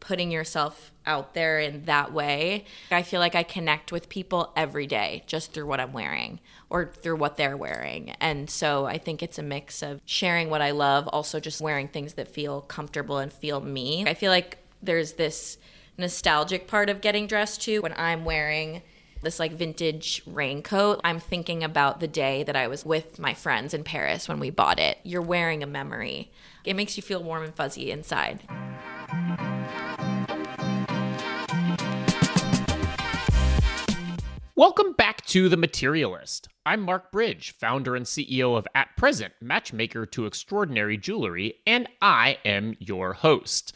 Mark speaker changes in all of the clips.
Speaker 1: putting yourself out there in that way. I feel like I connect with people every day just through what I'm wearing or through what they're wearing. And so I think it's a mix of sharing what I love, also just wearing things that feel comfortable and feel me. I feel like there's this nostalgic part of getting dressed too. When I'm wearing this like vintage raincoat, I'm thinking about the day that I was with my friends in Paris when we bought it. You're wearing a memory. It makes you feel warm and fuzzy inside.
Speaker 2: Welcome back to The Materialist. I'm Mark Bridge, founder and CEO of At Present, matchmaker to extraordinary jewelry, and I am your host.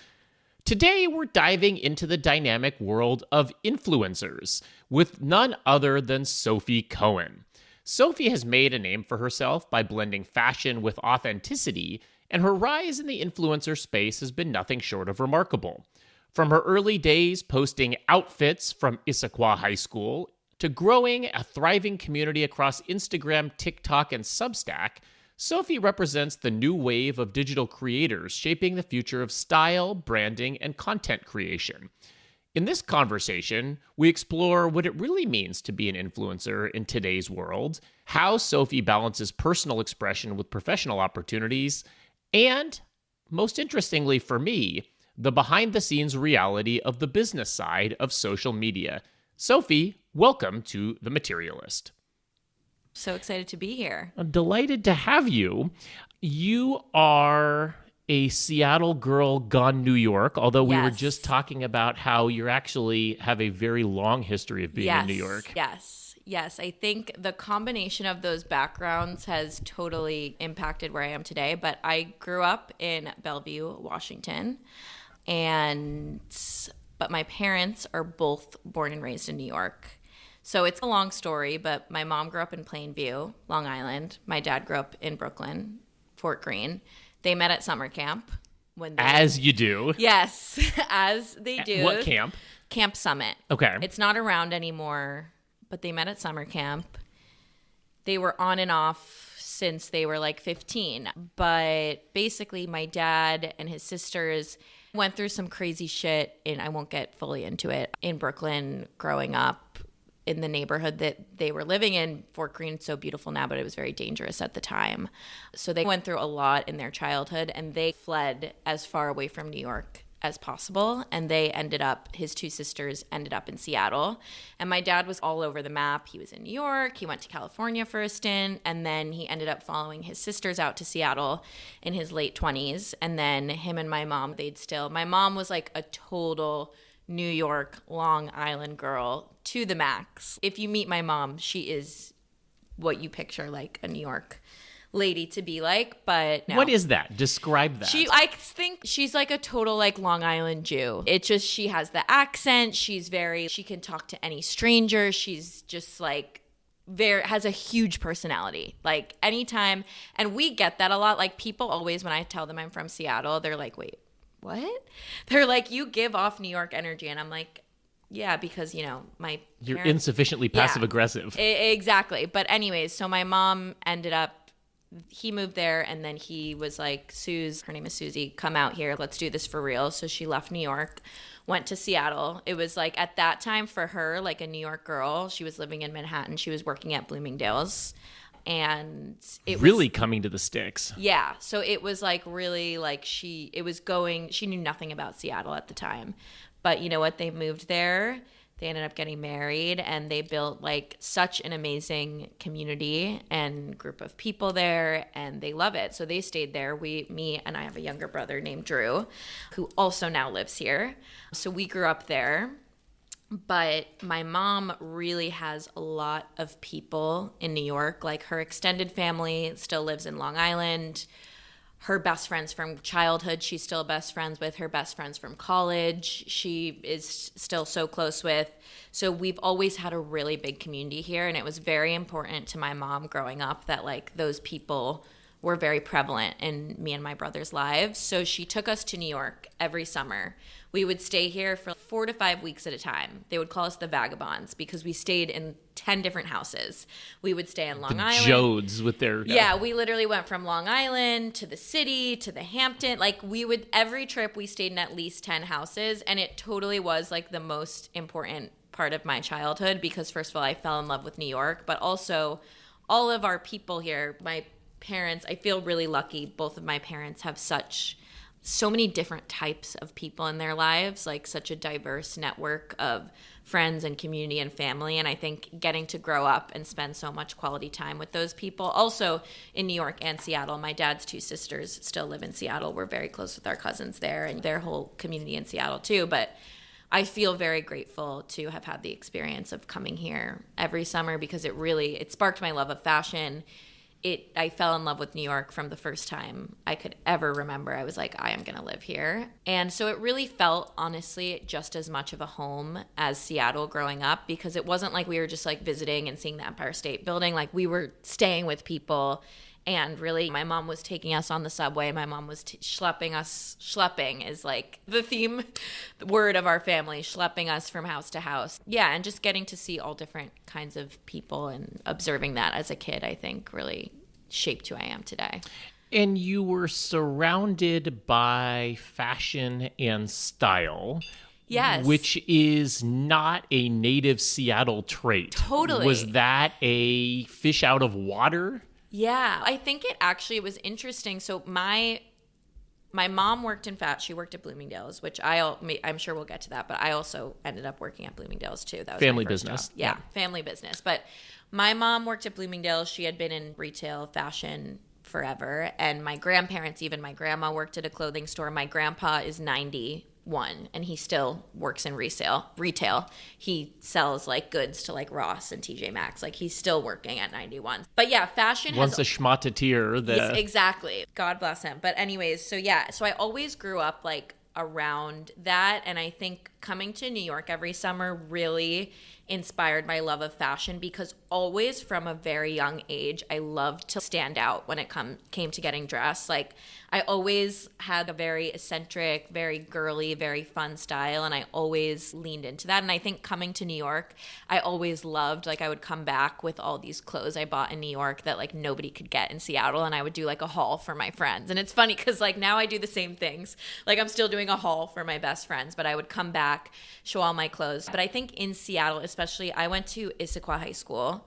Speaker 2: Today, we're diving into the dynamic world of influencers with none other than Sophie Cohen. Sophie has made a name for herself by blending fashion with authenticity, and her rise in the influencer space has been nothing short of remarkable. From her early days posting outfits from Issaquah High School to growing a thriving community across Instagram, TikTok, and Substack, Sophie represents the new wave of digital creators shaping the future of style, branding, and content creation. In this conversation, we explore what it really means to be an influencer in today's world, how Sophie balances personal expression with professional opportunities, and, most interestingly for me, the behind-the-scenes reality of the business side of social media. Sophie, welcome to The Materialist.
Speaker 1: So excited to be here.
Speaker 2: I'm delighted to have you. You are a Seattle girl gone New York, although we were just talking about how you actually have a very long history of being in New York.
Speaker 1: Yes. I think the combination of those backgrounds has totally impacted where I am today. But I grew up in Bellevue, Washington, but my parents are both born and raised in New York. So it's a long story, but my mom grew up in Plainview, Long Island. My dad grew up in Brooklyn, Fort Greene. They met at summer camp.
Speaker 2: As you do.
Speaker 1: Yes, as they do.
Speaker 2: What camp?
Speaker 1: Camp Summit.
Speaker 2: Okay.
Speaker 1: It's not around anymore, but they met at summer camp. They were on and off since they were like 15. But basically, my dad and his sisters went through some crazy shit, and I won't get fully into it, in Brooklyn growing up. In the neighborhood that they were living in. Fort Greene's so beautiful now, but it was very dangerous at the time. So they went through a lot in their childhood, and they fled as far away from New York as possible. And his two sisters ended up in Seattle. And my dad was all over the map. He was in New York. He went to California for a stint. And then he ended up following his sisters out to Seattle in his late 20s. And then him and my mom, my mom was like a total New York, Long Island girl to the max. If you meet my mom, she is what you picture like a New York lady to be like, but no.
Speaker 2: What is that? Describe that.
Speaker 1: I think she's like a total like Long Island Jew. It's just she has the accent. She can talk to any stranger. She's just like has a huge personality. Like anytime, and we get that a lot. Like people always, when I tell them I'm from Seattle, they're like, wait, what? They're like, you give off New York energy. And I'm like, yeah, because,
Speaker 2: you're
Speaker 1: parents,
Speaker 2: insufficiently passive aggressive.
Speaker 1: Exactly. But anyways, so my mom he moved there, and then he was like, her name is Susie, come out here. Let's do this for real. So she left New York, went to Seattle. It was like at that time for her, like a New York girl. She was living in Manhattan. She was working at Bloomingdale's. And it
Speaker 2: really coming to the sticks.
Speaker 1: Yeah. So it was like really like she knew nothing about Seattle at the time. But you know what? They moved there. They ended up getting married, and they built like such an amazing community and group of people there, and they love it. So they stayed there. Me and I have a younger brother named Drew, who also now lives here. So we grew up there. But my mom really has a lot of people in New York. Like her extended family still lives in Long Island. Her best friends from childhood, she's still best friends with. Her best friends from college, she is still so close with. So we've always had a really big community here. And it was very important to my mom growing up that like those people were very prevalent in me and my brother's lives. So she took us to New York every summer. We would stay here for 4 to 5 weeks at a time. They would call us the vagabonds because we stayed in 10 different houses. We would stay in Long Island.
Speaker 2: Jodes with their...
Speaker 1: Yeah, we literally went from Long Island to the city to the Hampton. Like every trip we stayed in at least 10 houses, and it totally was like the most important part of my childhood because first of all, I fell in love with New York, but also all of our people here, my parents, I feel really lucky. Both of my parents have so many different types of people in their lives, like such a diverse network of friends and community and family. And I think getting to grow up and spend so much quality time with those people, also in New York and Seattle. My dad's 2 sisters still live in Seattle. We're very close with our cousins there and their whole community in Seattle too. But I feel very grateful to have had the experience of coming here every summer because it sparked my love of fashion. I fell in love with New York from the first time I could ever remember. I was like, I am going to live here. And so it really felt, honestly, just as much of a home as Seattle growing up because it wasn't like we were just like visiting and seeing the Empire State Building. Like we were staying with people. And really, my mom was taking us on the subway. My mom was schlepping us. Schlepping is like the theme word of our family, schlepping us from house to house. Yeah, and just getting to see all different kinds of people and observing that as a kid, I think, really shaped who I am today.
Speaker 2: And you were surrounded by fashion and style.
Speaker 1: Yes.
Speaker 2: Which is not a native Seattle trait.
Speaker 1: Totally.
Speaker 2: Was that a fish out of water?
Speaker 1: Yeah, I think it was interesting. So my mom worked in fashion. She worked at Bloomingdale's, which I'm sure we'll get to that. But I also ended up working at Bloomingdale's too. That was
Speaker 2: family
Speaker 1: my first
Speaker 2: business.
Speaker 1: job. Yeah, family business. But my mom worked at Bloomingdale's. She had been in retail fashion forever. And my grandparents, even my grandma worked at a clothing store. My grandpa is 91 and he still works in retail. He sells like goods to like Ross and TJ Maxx. Like he's still working at 91. But yeah, fashion
Speaker 2: Once a schmatateer.
Speaker 1: Yes, exactly. God bless him. But anyways, so I always grew up like around that. And I think coming to New York every summer really inspired my love of fashion because always from a very young age, I loved to stand out when it came to getting dressed. Like I always had a very eccentric, very girly, very fun style, and I always leaned into that. And I think coming to New York, I always loved, like I would come back with all these clothes I bought in New York that like nobody could get in Seattle, and I would do like a haul for my friends. And it's funny because like now I do the same things. Like I'm still doing a haul for my best friends, but I would come back, show all my clothes. But I think in Seattle, especially, I went to Issaquah High School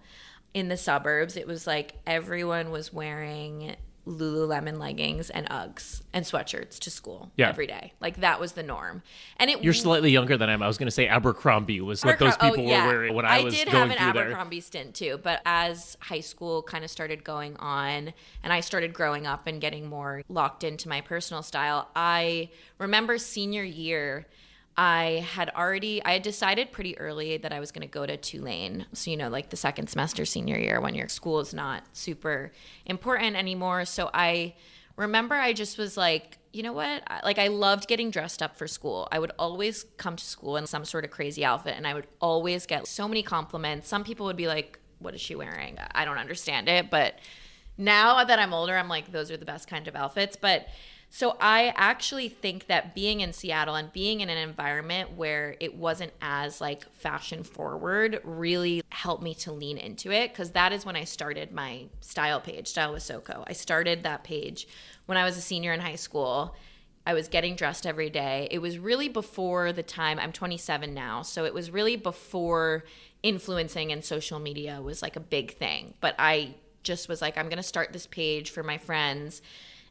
Speaker 1: in the suburbs. It was like everyone was wearing Lululemon leggings and Uggs and sweatshirts to school every day. Like that was the norm. And
Speaker 2: You're slightly younger than I am. I was going to say Abercrombie was what those people were wearing when I was going through there.
Speaker 1: I did have an Abercrombie stint too, but as high school kind of started going on and I started growing up and getting more locked into my personal style, I remember senior year, I had decided pretty early that I was going to go to Tulane. So, like the second semester senior year when your school is not super important anymore. So I remember I just was like, you know what? Like I loved getting dressed up for school. I would always come to school in some sort of crazy outfit and I would always get so many compliments. Some people would be like, what is she wearing? I don't understand it. But now that I'm older, I'm like, those are the best kind of outfits. But so I actually think that being in Seattle and being in an environment where it wasn't as like fashion forward really helped me to lean into it because that is when I started my style page, Style with Soko. I started that page when I was a senior in high school. I was getting dressed every day. It was really before the time, I'm 27 now, so it was really before influencing and social media was like a big thing. But I just was like, I'm going to start this page for my friends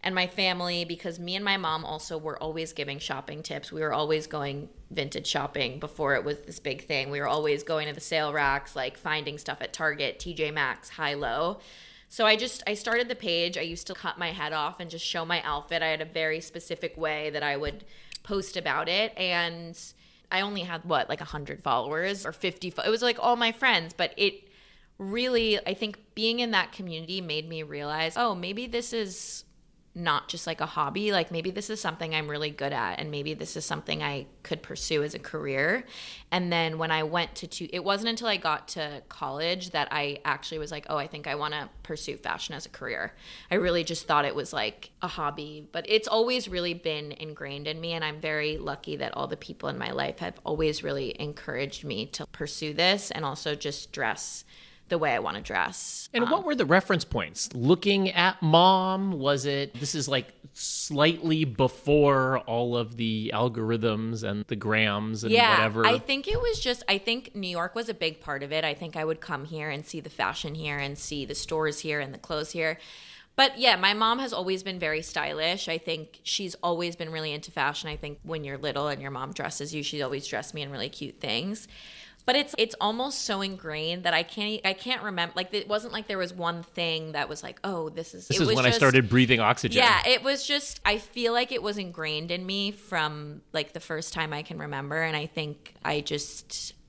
Speaker 1: and my family because me and my mom also were always giving shopping tips. We were always going vintage shopping before it was this big thing. We were always going to the sale racks, like finding stuff at Target, TJ Maxx, high-low. So I started the page. I used to cut my head off and just show my outfit. I had a very specific way that I would post about it. And I only had, like 100 followers or 50. It was like all my friends. But it really, I think being in that community made me realize, oh, maybe this is not just like a hobby. Like maybe this is something I'm really good at, and maybe this is something I could pursue as a career. And then when I went to it wasn't until I got to college that I actually was like, oh, I think I want to pursue fashion as a career. I really just thought it was like a hobby, but it's always really been ingrained in me. And I'm very lucky that all the people in my life have always really encouraged me to pursue this and also just dress the way I want to dress.
Speaker 2: And what were the reference points? Looking at mom, this is like slightly before all of the algorithms and the grams and whatever?
Speaker 1: I think it was I think New York was a big part of it. I think I would come here and see the fashion here and see the stores here and the clothes here. But yeah, my mom has always been very stylish. I think she's always been really into fashion. I think when you're little and your mom dresses you, she's always dressed me in really cute things. But it's almost so ingrained that I can't remember. Like, it wasn't like there was one thing that was like, oh, this is
Speaker 2: when I started breathing oxygen.
Speaker 1: Yeah, it was just, I feel like it was ingrained in me from like the first time I can remember. And I think I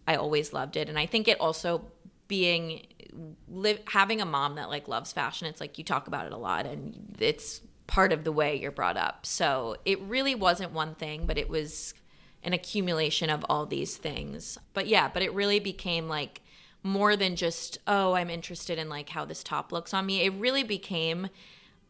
Speaker 1: always loved it. And I think it also having a mom that like loves fashion, it's like you talk about it a lot and it's part of the way you're brought up. So it really wasn't one thing, but it was an accumulation of all these things. But it really became like more than just, oh, I'm interested in like how this top looks on me. It really became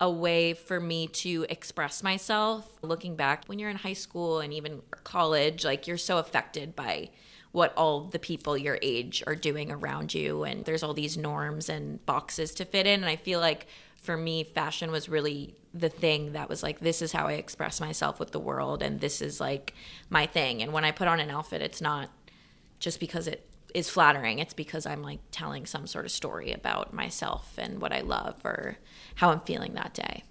Speaker 1: a way for me to express myself. Looking back, when you're in high school and even college, like you're so affected by what all the people your age are doing around you. And there's all these norms and boxes to fit in. And I feel like for me, fashion was really the thing that was like, this is how I express myself with the world, and this is like my thing. And when I put on an outfit, it's not just because it is flattering. It's because I'm like telling some sort of story about myself and what I love or how I'm feeling that day.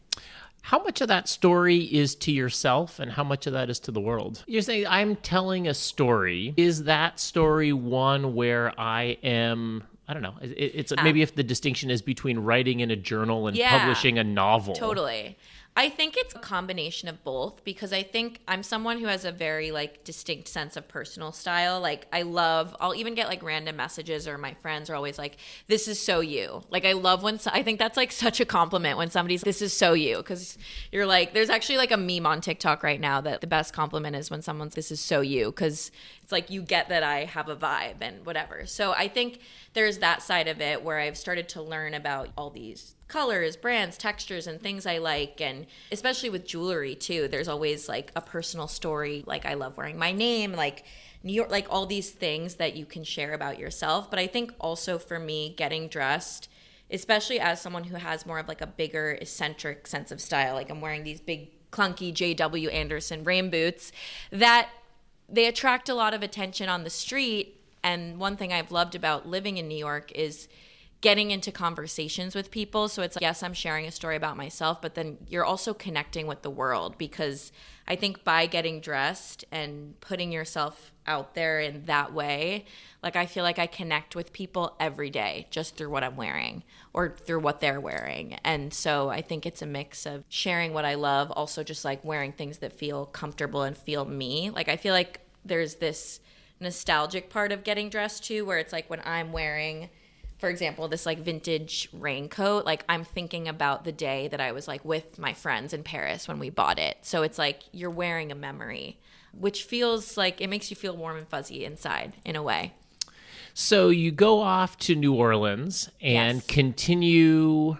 Speaker 2: How much of that story is to yourself and how much of that is to the world? You're saying I'm telling a story. Is that story one where I am... I don't know. It's maybe if the distinction is between writing in a journal and publishing a novel.
Speaker 1: Totally. I think it's a combination of both, because I think I'm someone who has a very like distinct sense of personal style. Like I'll even get like random messages, or my friends are always like, this is so you. Like I love I think that's like such a compliment when somebody's, this is so you. Cause you're like, there's actually like a meme on TikTok right now that the best compliment is when someone's, this is so you. Cause it's like, you get that I have a vibe and whatever. So I think there's that side of it where I've started to learn about all these colors, brands, textures, and things I like. And especially with jewelry too, there's always like a personal story. Like I love wearing my name, like New York, like all these things that you can share about yourself. But I think also for me, getting dressed, especially as someone who has more of like a bigger eccentric sense of style, like I'm wearing these big clunky J.W. Anderson rain boots, that they attract a lot of attention on the street. And one thing I've loved about living in New York is getting into conversations with people. So it's like, yes, I'm sharing a story about myself, but then you're also connecting with the world, because I think by getting dressed and putting yourself out there in that way, like I feel like I connect with people every day just through what I'm wearing or through what they're wearing. And so I think it's a mix of sharing what I love, also just like wearing things that feel comfortable and feel me. Like I feel like there's this nostalgic part of getting dressed too, where it's like when I'm wearing, for example, this like vintage raincoat, like I'm thinking about the day that I was like with my friends in Paris when we bought it. So it's like you're wearing a memory, which feels like it makes you feel warm and fuzzy inside in a way.
Speaker 2: So you go off to New Orleans and continue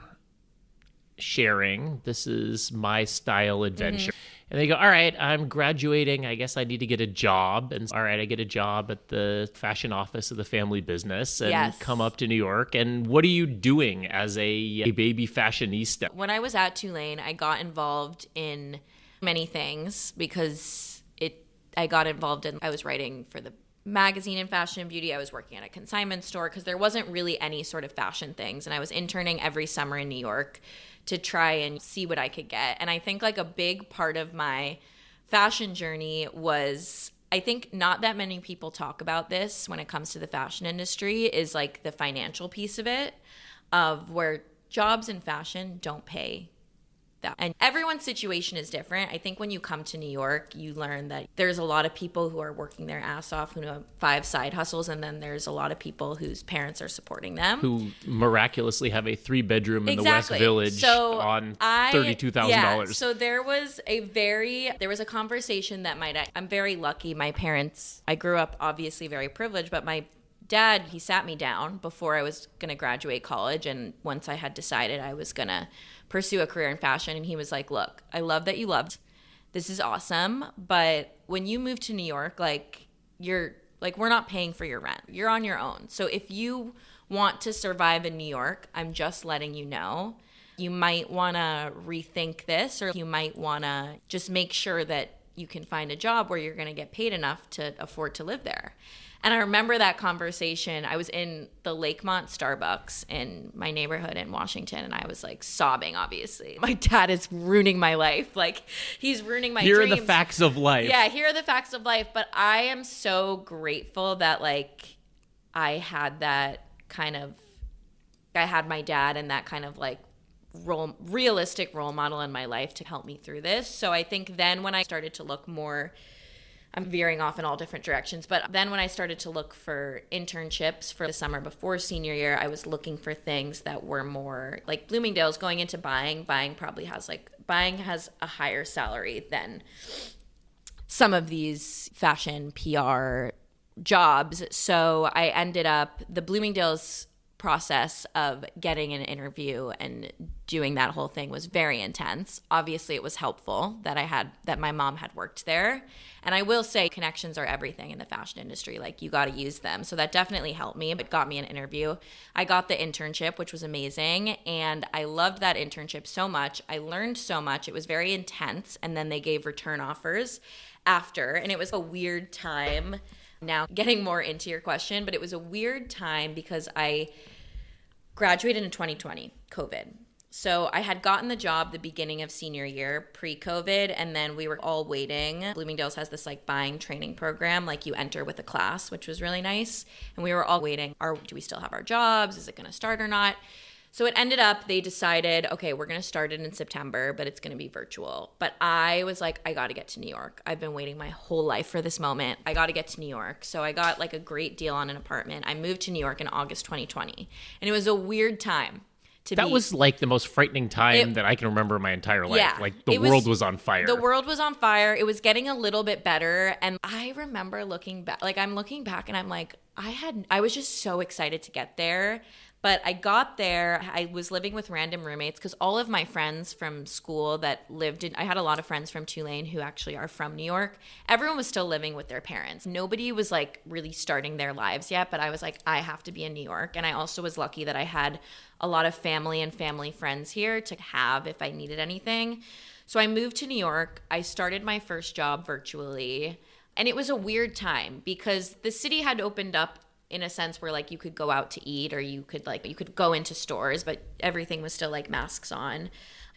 Speaker 2: sharing, this is my style adventure. Mm-hmm. And they go, all right, I'm graduating. I guess I need to get a job. And all right, I get a job at the fashion office of the family business and come up to New York. And what are you doing as a baby fashionista?
Speaker 1: When I was at Tulane, I got involved in many things because I was writing for the magazine in fashion and beauty. I was working at a consignment store because there wasn't really any sort of fashion things. And I was interning every summer in New York to try and see what I could get. And I think like a big part of my fashion journey was, I think not that many people talk about this when it comes to the fashion industry, is like the financial piece of it, of where jobs in fashion don't pay that. And everyone's situation is different. I think when you come to New York, you learn that there's a lot of people who are working their ass off, who have 5 side hustles, and then there's a lot of people whose parents are supporting them.
Speaker 2: Who miraculously have a 3-bedroom in the West Village on $32,000.
Speaker 1: Yeah, so there was a conversation that I'm very lucky. My parents, I grew up obviously very privileged, but my dad, he sat me down before I was going to graduate college. And once I had decided I was going to pursue a career in fashion, and he was like, look, I love that you loved. This is awesome. But when you move to New York, we're not paying for your rent. You're on your own. So if you want to survive in New York, I'm just letting you know, you might want to rethink this, or you might want to just make sure that you can find a job where you're going to get paid enough to afford to live there. And I remember that conversation. I was in the Lakemont Starbucks in my neighborhood in Washington, and I was like sobbing, obviously. My dad is ruining my life. Like, he's ruining my dreams.
Speaker 2: Here are the facts of life.
Speaker 1: Yeah, here are the facts of life. But I am so grateful that, like, I had my dad and that kind of, like, realistic role model in my life to help me through this. So I think then when I started to look more, I'm veering off in all different directions, but then when I started to look for internships for the summer before senior year, I was looking for things that were more like Bloomingdale's. Going into buying has a higher salary than some of these fashion PR jobs. So I ended up, the Bloomingdale's process of getting an interview and doing that whole thing was very intense. Obviously, it was helpful that my mom had worked there. And I will say connections are everything in the fashion industry. Like, you got to use them. So that definitely helped me, but got me an interview. I got the internship, which was amazing. And I loved that internship so much. I learned so much. It was very intense. And then they gave return offers after. And it was a weird time. Now, getting more into your question, but it was a weird time because I graduated in 2020, COVID. So I had gotten the job the beginning of senior year, pre-COVID, and then we were all waiting. Bloomingdale's has this like buying training program, like you enter with a class, which was really nice. And we were all waiting. Do we still have our jobs? Is it going to start or not? So it ended up, they decided, okay, we're going to start it in September, but it's going to be virtual. But I was like, I got to get to New York. I've been waiting my whole life for this moment. I got to get to New York. So I got like a great deal on an apartment. I moved to New York in August 2020. And it was a weird time.
Speaker 2: That was like the most frightening time that I can remember in my entire life.
Speaker 1: Yeah,
Speaker 2: like the world was on fire.
Speaker 1: The world was on fire. It was getting a little bit better. And I remember looking back, like I'm looking back and I'm like, I was just so excited to get there. But I got there, I was living with random roommates because all of my friends from school that lived in, I had a lot of friends from Tulane who actually are from New York. Everyone was still living with their parents. Nobody was like really starting their lives yet, but I was like, I have to be in New York. And I also was lucky that I had a lot of family and family friends here to have if I needed anything. So I moved to New York. I started my first job virtually. And it was a weird time because the city had opened up in a sense where like you could go out to eat or you could go into stores, but everything was still like masks on.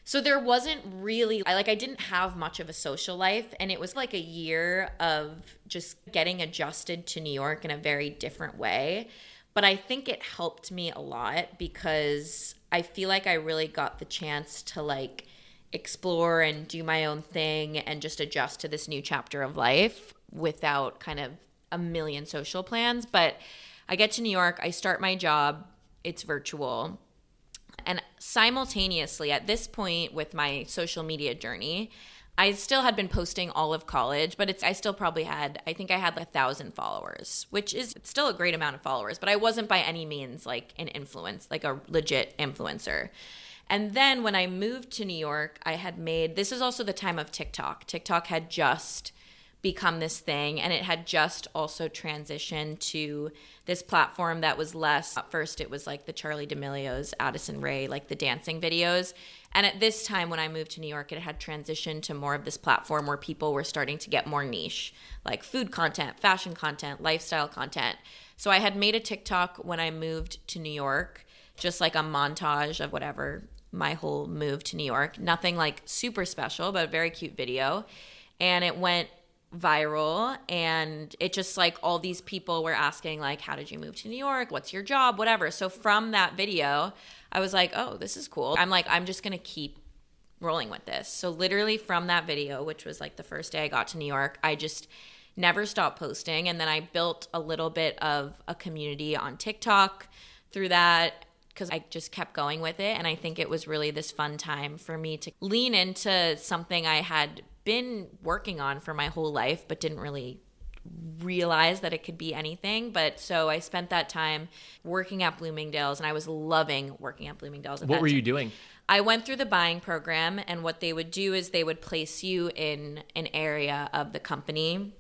Speaker 1: So there wasn't really, I didn't have much of a social life. And it was like a year of just getting adjusted to New York in a very different way. But I think it helped me a lot because I feel like I really got the chance to like explore and do my own thing and just adjust to this new chapter of life without kind of a million social plans. But I get to New York, I start my job, it's virtual. And simultaneously at this point with my social media journey, I still had been posting all of college, but I still probably had, I think I had 1,000 followers, which is still a great amount of followers, but I wasn't by any means like an influence, like a legit influencer. And then when I moved to New York, this is also the time of TikTok. TikTok had just become this thing, and it had just also transitioned to this platform that was less, at first it was like the Charli D'Amelio's, Addison Rae, like the dancing videos. And at this time when I moved to New York, it had transitioned to more of this platform where people were starting to get more niche, like food content, fashion content, lifestyle content. So I had made a TikTok when I moved to New York, just like a montage of whatever, my whole move to New York. Nothing like super special, but a very cute video. And it went viral, and it just like all these people were asking like, how did you move to New York? What's your job? Whatever. So from that video, I was like, oh, this is cool. I'm just going to keep rolling with this. So literally from that video, which was like the first day I got to New York, I just never stopped posting. And then I built a little bit of a community on TikTok through that, because I just kept going with it. And I think it was really this fun time for me to lean into something I had been working on for my whole life, but didn't really realize that it could be anything. But so I spent that time working at Bloomingdale's, and I was loving working at Bloomingdale's.
Speaker 2: What were you doing?
Speaker 1: I went through the buying program, and what they would do is they would place you in an area of the company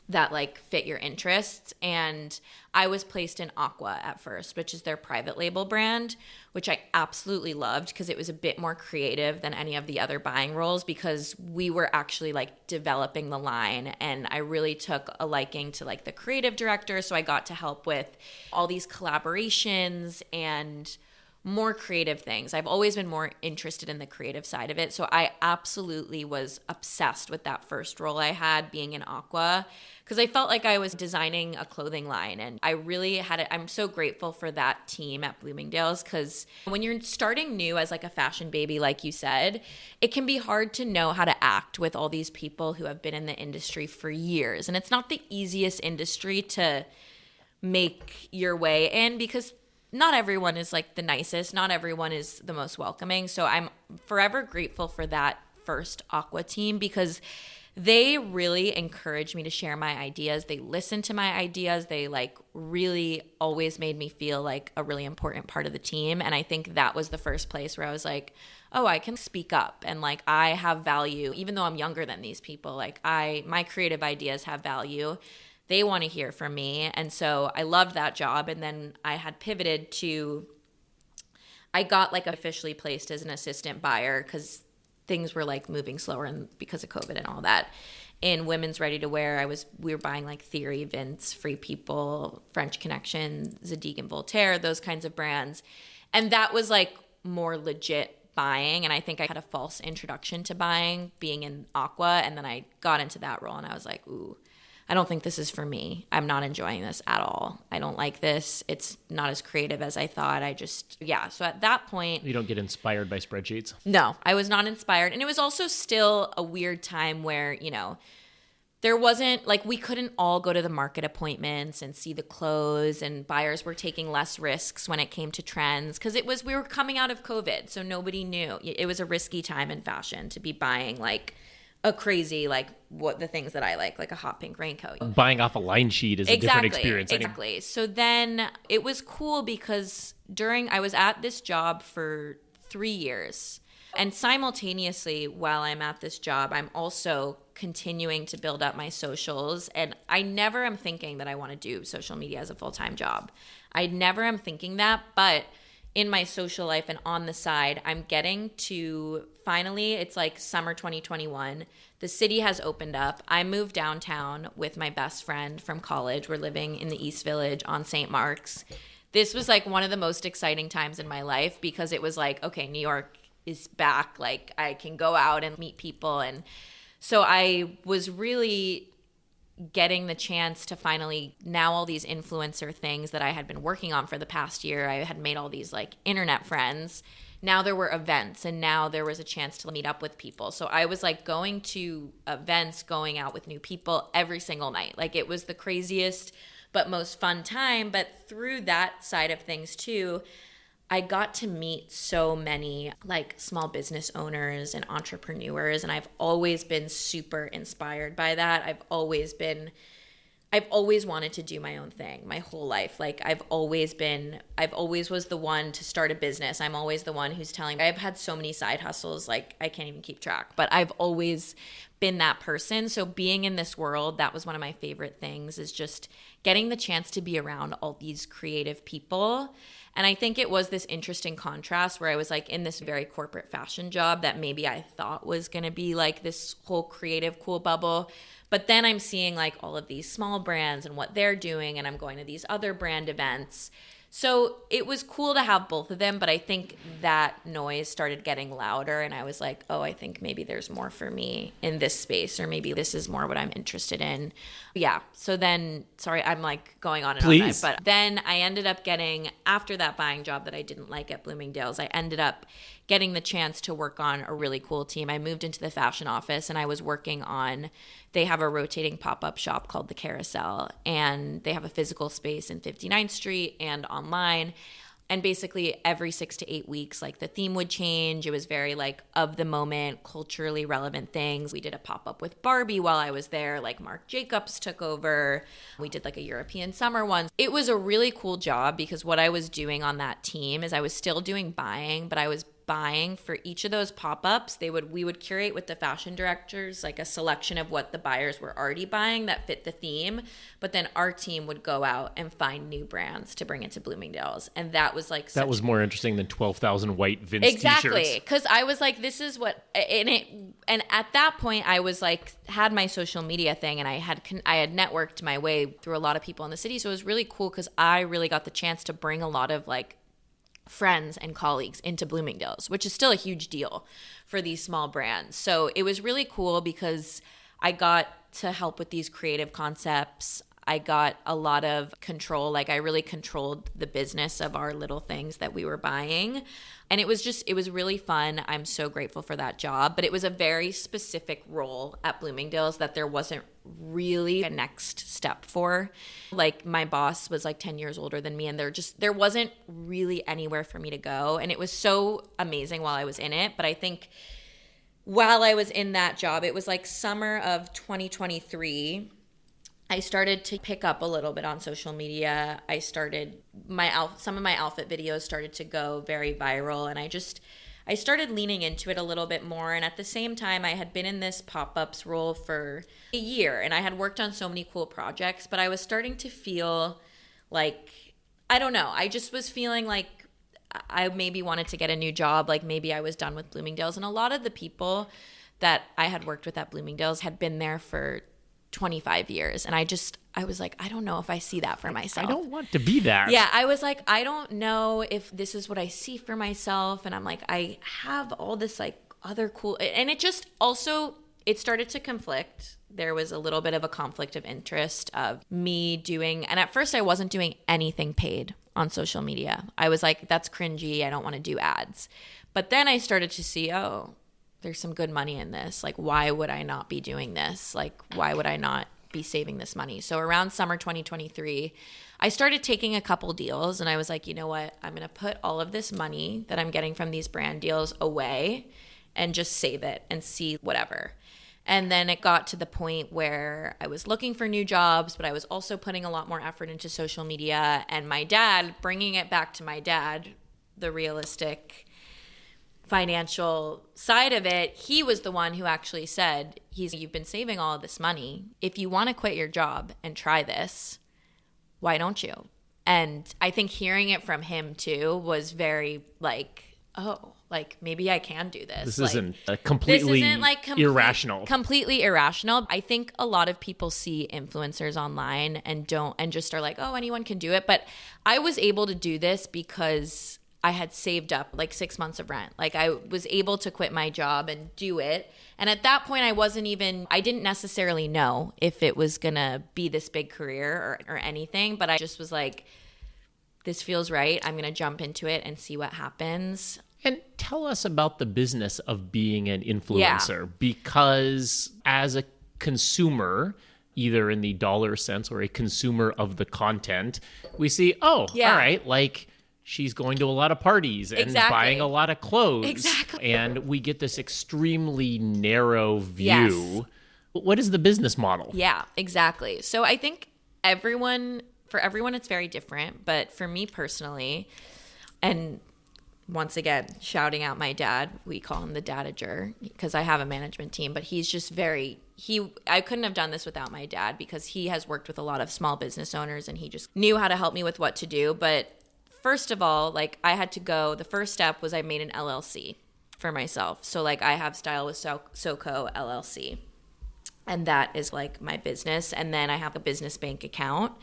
Speaker 1: that like fit your interests. And I was placed in Aqua at first, which is their private label brand, which I absolutely loved because it was a bit more creative than any of the other buying roles, because we were actually like developing the line, and I really took a liking to like the creative director. So I got to help with all these collaborations and more creative things. I've always been more interested in the creative side of it. So I absolutely was obsessed with that first role I had being in Aqua, because I felt like I was designing a clothing line, and I really had it. I'm so grateful for that team at Bloomingdale's, because when you're starting new as like a fashion baby, like you said, it can be hard to know how to act with all these people who have been in the industry for years. And it's not the easiest industry to make your way in, because not everyone is like the nicest. Not everyone is the most welcoming. So I'm forever grateful for that first Aqua team, because they really encouraged me to share my ideas. They listened to my ideas. They like really always made me feel like a really important part of the team. And I think that was the first place where I was like, oh, I can speak up, and like I have value, even though I'm younger than these people. Like my creative ideas have value. They want to hear from me. And so I loved that job. And then I had pivoted to, I got like officially placed as an assistant buyer, because things were like moving slower and because of COVID and all that. In women's ready to wear, we were buying like Theory, Vince, Free People, French Connection, Zadig and Voltaire, those kinds of brands. And that was like more legit buying. And I think I had a false introduction to buying being in Aqua. And then I got into that role, and I was like, ooh, I don't think this is for me. I'm not enjoying this at all. I don't like this. It's not as creative as I thought. So at that point,
Speaker 2: You don't get inspired by spreadsheets?
Speaker 1: no, I was not inspired. And it was also still a weird time where, there wasn't like, we couldn't all go to the market appointments and see the clothes, and buyers were taking less risks when it came to trends, because we were coming out of COVID. So nobody knew. It was a risky time in fashion to be buying like a crazy, like what the things that I like a hot pink raincoat.
Speaker 2: Buying off a line sheet is a different experience.
Speaker 1: Exactly. So then it was cool, because I was at this job for 3 years. And simultaneously, while I'm at this job, I'm also continuing to build up my socials. And I never am thinking that I want to do social media as a full-time job. I never am thinking that, but in my social life and on the side, I'm getting to finally, it's like summer 2021. The city has opened up. I moved downtown with my best friend from college. We're living in the East Village on St. Mark's. This was like one of the most exciting times in my life, because it was like, okay, New York is back. Like I can go out and meet people. And so I was really getting the chance to finally, now all these influencer things that I had been working on for the past year, I had made all these like internet friends. Now there were events, and now there was a chance to meet up with people. So I was like going to events, going out with new people every single night. Like it was the craziest but most fun time. But through that side of things too, I got to meet so many like small business owners and entrepreneurs, and I've always been super inspired by that. I've always wanted to do my own thing my whole life. Like I've always was the one to start a business. I'm always the one who's telling. I've had so many side hustles, like I can't even keep track, but I've always been that person. So being in this world, that was one of my favorite things, is just getting the chance to be around all these creative people. And I think it was this interesting contrast where I was like in this very corporate fashion job that maybe I thought was going to be like this whole creative cool bubble. But then I'm seeing like all of these small brands and what they're doing, and I'm going to these other brand events. So it was cool to have both of them, but I think that noise started getting louder and I was like, oh, I think maybe there's more for me in this space, or maybe this is more what I'm interested in. Yeah. So then, sorry, I'm like going on and
Speaker 2: Please.
Speaker 1: on. But then I ended up getting, after that buying job that I didn't like at Bloomingdale's, I ended up getting the chance to work on a really cool team. I moved into the fashion office and I was working on, they have a rotating pop-up shop called the Carousel, and they have a physical space in 59th Street and online. And basically every 6 to 8 weeks, like the theme would change. It was very like of the moment, culturally relevant things. We did a pop-up with Barbie while I was there. Like Marc Jacobs took over. We did like a European summer one. It was a really cool job because what I was doing on that team is I was still doing buying, but I was buying for each of those pop-ups. We would curate with the fashion directors like a selection of what the buyers were already buying that fit the theme, but then our team would go out and find new brands to bring into Bloomingdale's. And that was like
Speaker 2: that was more interesting than 12,000 white Vince
Speaker 1: exactly,
Speaker 2: t-shirts.
Speaker 1: because I was like, this is what, and at that point I was like, had my social media thing, and I had networked my way through a lot of people in the city, so it was really cool because I really got the chance to bring a lot of like friends and colleagues into Bloomingdale's, which is still a huge deal for these small brands. So it was really cool because I got to help with these creative concepts. I got a lot of control. Like I really controlled the business of our little things that we were buying. And it was really fun. I'm so grateful for that job. But it was a very specific role at Bloomingdale's that there wasn't really a next step for. Like my boss was like 10 years older than me, and there wasn't really anywhere for me to go. And it was so amazing while I was in it. But I think while I was in that job, it was like summer of 2023, I started to pick up a little bit on social media. Some of my outfit videos started to go very viral, and I started leaning into it a little bit more. And at the same time, I had been in this pop-ups role for a year, and I had worked on so many cool projects, but I was starting to feel like, I don't know, I just was feeling like I maybe wanted to get a new job. Like maybe I was done with Bloomingdale's. And a lot of the people that I had worked with at Bloomingdale's had been there for 25 years. And I was like, I don't know if I see that for myself.
Speaker 2: I don't want to be that.
Speaker 1: Yeah, I was like, I don't know if this is what I see for myself. And I'm like, I have all this like other cool, and it just also, it started to conflict. There was a little bit of a conflict of interest of me doing, and at first I wasn't doing anything paid on social media. I was like, that's cringy. I don't want to do ads. But then I started to see, oh, there's some good money in this. Like, why would I not be doing this? Like, why would I not be saving this money? So around summer 2023, I started taking a couple deals, and I was like, you know what? I'm going to put all of this money that I'm getting from these brand deals away and just save it and see whatever. And then it got to the point where I was looking for new jobs, but I was also putting a lot more effort into social media. And my dad, bringing it back to my dad, the realistic financial side of it, he was the one who actually said, you've been saving all of this money. If you want to quit your job and try this, why don't you? And I think hearing it from him too was very like, oh, like maybe I can do this.
Speaker 2: This
Speaker 1: like,
Speaker 2: isn't completely irrational.
Speaker 1: Completely irrational. I think a lot of people see influencers online and just are like, oh, anyone can do it. But I was able to do this because I had saved up like 6 months of rent. Like I was able to quit my job and do it. And at that point, I didn't necessarily know if it was going to be this big career or anything. But I just was like, this feels right. I'm going to jump into it and see what happens.
Speaker 2: And tell us about the business of being an influencer, because as a consumer, either in the dollar sense or a consumer of the content, we see, all right, like she's going to a lot of parties and buying a lot of clothes.
Speaker 1: Exactly.
Speaker 2: And we get this extremely narrow view.
Speaker 1: Yes.
Speaker 2: What is the business model?
Speaker 1: Yeah, exactly. So I think for everyone, it's very different. But for me personally, and once again, shouting out my dad, we call him the dadager because I have a management team, but he's just I couldn't have done this without my dad because he has worked with a lot of small business owners and he just knew how to help me with what to do. But first of all, like the first step was I made an LLC for myself. So like I have Style with SoCo LLC, and that is like my business. And then I have a business bank account.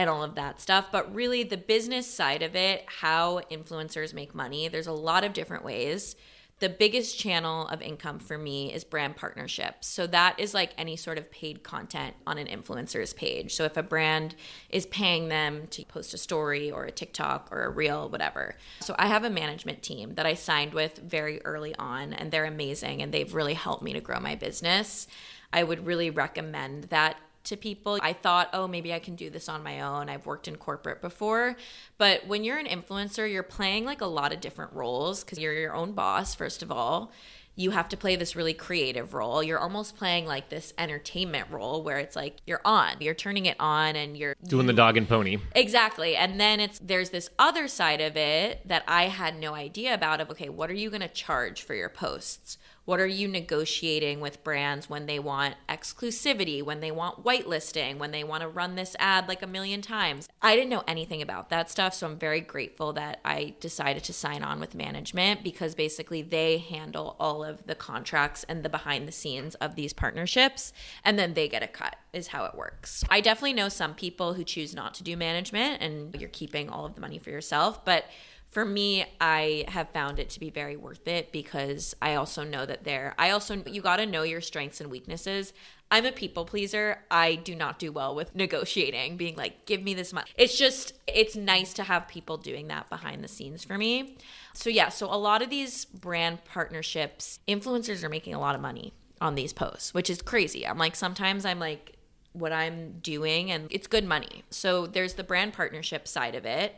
Speaker 1: and all of that stuff. But really the business side of it, how influencers make money, there's a lot of different ways. The biggest channel of income for me is brand partnerships. So that is like any sort of paid content on an influencer's page. So if a brand is paying them to post a story or a TikTok or a reel, whatever. So I have a management team that I signed with very early on, and they're amazing, and they've really helped me to grow my business. I would really recommend that to people. I thought, oh, maybe I can do this on my own. I've worked in corporate before. But when you're an influencer, you're playing like a lot of different roles because you're your own boss, first of all. You have to play this really creative role. You're almost playing like this entertainment role where it's like you're turning it on and you're
Speaker 2: doing the dog and pony.
Speaker 1: Exactly. And then there's this other side of it that I had no idea about of, okay, what are you going to charge for your posts? What are you negotiating with brands when they want exclusivity, when they want whitelisting, when they want to run this ad like a million times? I didn't know anything about that stuff, so I'm very grateful that I decided to sign on with management because basically they handle all of the contracts and the behind the scenes of these partnerships, and then they get a cut is how it works. I definitely know some people who choose not to do management and you're keeping all of the money for yourself, but for me, I have found it to be very worth it because I also know that you got to know your strengths and weaknesses. I'm a people pleaser. I do not do well with negotiating, being like, give me this much. It's nice to have people doing that behind the scenes for me. So a lot of these brand partnerships, influencers are making a lot of money on these posts, which is crazy. Sometimes I'm like, what I'm doing, and it's good money. So there's the brand partnership side of it.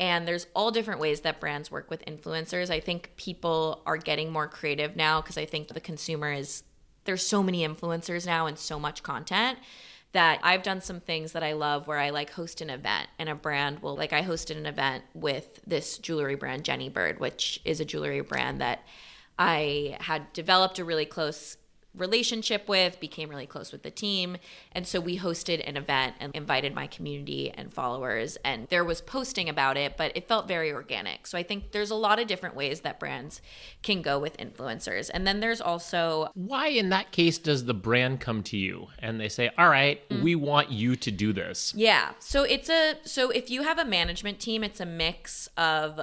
Speaker 1: And there's all different ways that brands work with influencers. I think people are getting more creative now because I think the consumer there's so many influencers now and so much content that I've done some things that I love where I like host an event and a brand will, like I hosted an event with this jewelry brand, Jenny Bird, which is a jewelry brand that I had developed a really close relationship with, became really close with the team. And so we hosted an event and invited my community and followers, and there was posting about it, but it felt very organic. So I think there's a lot of different ways that brands can go with influencers. And then there's also...
Speaker 2: Why in that case does the brand come to you and they say, all right, we want you to do this?
Speaker 1: Yeah. So if you have a management team, it's a mix of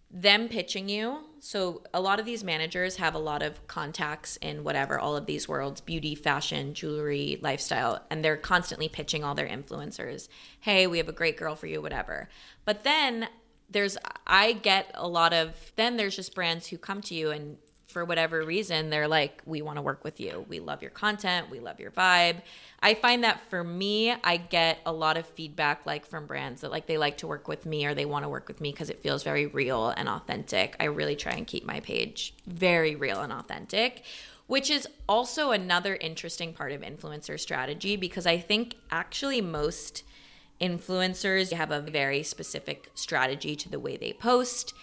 Speaker 1: them pitching you. So a lot of these managers have a lot of contacts in whatever, all of these worlds, beauty, fashion, jewelry, lifestyle, and they're constantly pitching all their influencers. Hey, we have a great girl for you, whatever. But then there's just brands who come to you and for whatever reason, they're like, we want to work with you. We love your content. We love your vibe. I find that for me, I get a lot of feedback like from brands that like they like to work with me or they want to work with me because it feels very real and authentic. I really try and keep my page very real and authentic, which is also another interesting part of influencer strategy because I think actually most influencers have a very specific strategy to the way they post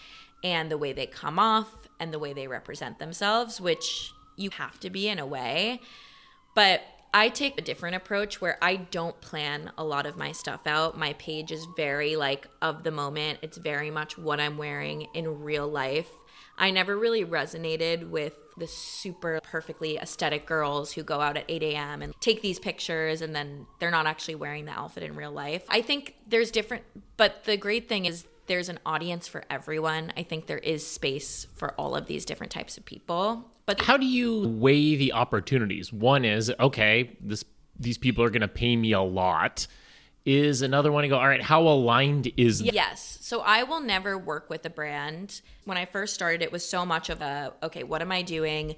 Speaker 1: and the way they come off and the way they represent themselves, which you have to be in a way. But I take a different approach where I don't plan a lot of my stuff out. My page is very like of the moment. It's very much what I'm wearing in real life. I never really resonated with the super perfectly aesthetic girls who go out at 8 a.m. and take these pictures and then they're not actually wearing the outfit in real life. I think there's different, but the great thing is there's an audience for everyone. I think there is space for all of these different types of people. But
Speaker 2: how do you weigh the opportunities? One is, okay, these people are going to pay me a lot. Is another one to go, all right, how aligned is that?
Speaker 1: Yes. So I will never work with a brand. When I first started, it was so much of okay, what am I doing?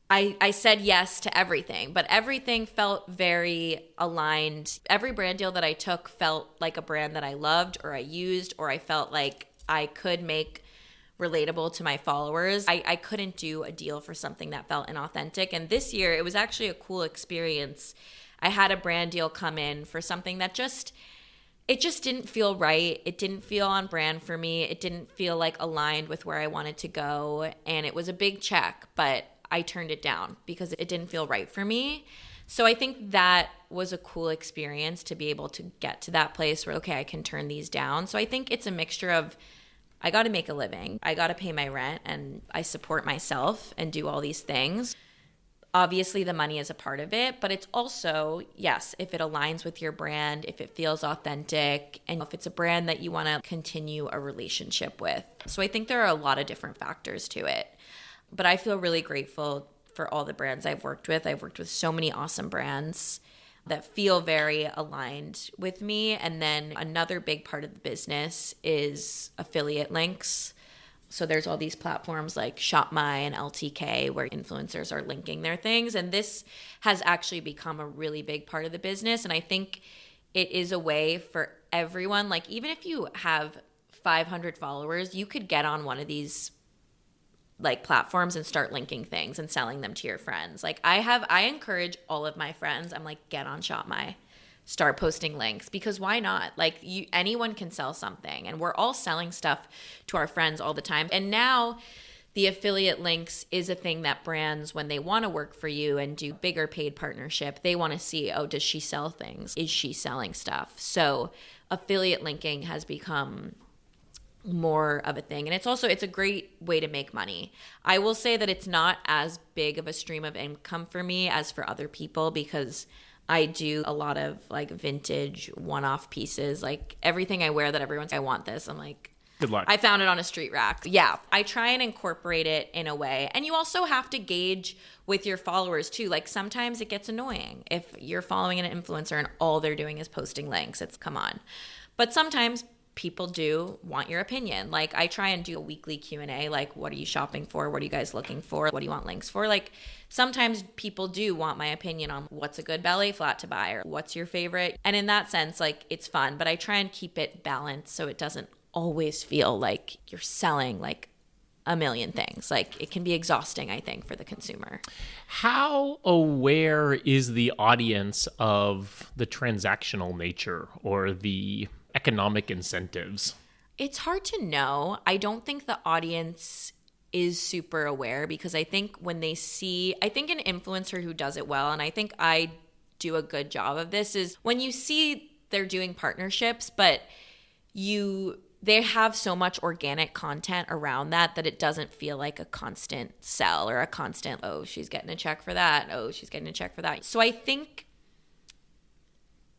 Speaker 1: I said yes to everything, but everything felt very aligned. Every brand deal that I took felt like a brand that I loved or I used, or I felt like I could make relatable to my followers. I couldn't do a deal for something that felt inauthentic. And this year, it was actually a cool experience. I had a brand deal come in for something that it just didn't feel right. It didn't feel on brand for me. It didn't feel like aligned with where I wanted to go. And it was a big check, but I turned it down because it didn't feel right for me. So I think that was a cool experience to be able to get to that place where, okay, I can turn these down. So I think it's a mixture of, I got to make a living, I got to pay my rent, and I support myself and do all these things. Obviously, the money is a part of it, but it's also, yes, if it aligns with your brand, if it feels authentic, and if it's a brand that you want to continue a relationship with. So I think there are a lot of different factors to it. But I feel really grateful for all the brands I've worked with. I've worked with so many awesome brands that feel very aligned with me. And then another big part of the business is affiliate links. So there's all these platforms like ShopMy and LTK where influencers are linking their things. And this has actually become a really big part of the business. And I think it is a way for everyone, like even if you have 500 followers, you could get on one of these like platforms and start linking things and selling them to your friends. Like I encourage all of my friends, I'm like, get on ShopMy. Start posting links, because why not? Like anyone can sell something, and we're all selling stuff to our friends all the time. And now the affiliate links is a thing that brands, when they want to work for you and do bigger paid partnership, they want to see, oh, does she sell things? Is she selling stuff? So affiliate linking has become more of a thing. And it's a great way to make money. I will say that it's not as big of a stream of income for me as for other people, because I do a lot of like vintage one-off pieces, like everything I wear that everyone's, I want this. I'm like,
Speaker 2: good luck.
Speaker 1: I found it on a street rack. Yeah. I try and incorporate it in a way. And you also have to gauge with your followers too. Like sometimes it gets annoying if you're following an influencer and all they're doing is posting links. It's come on. But sometimes people do want your opinion. Like I try and do a weekly Q&A, like what are you shopping for? What are you guys looking for? What do you want links for? Like sometimes people do want my opinion on what's a good ballet flat to buy or what's your favorite. And in that sense, like it's fun, but I try and keep it balanced so it doesn't always feel like you're selling like a million things. Like it can be exhausting, I think, for the consumer.
Speaker 2: How aware is the audience of the transactional nature or the economic incentives?
Speaker 1: It's hard to know. I don't think the audience is super aware, because I think when they see, I think an influencer who does it well, and I think I do a good job of this, is when you see they're doing partnerships, but they have so much organic content around that it doesn't feel like a constant sell or a constant, oh, she's getting a check for that. Oh, she's getting a check for that. So I think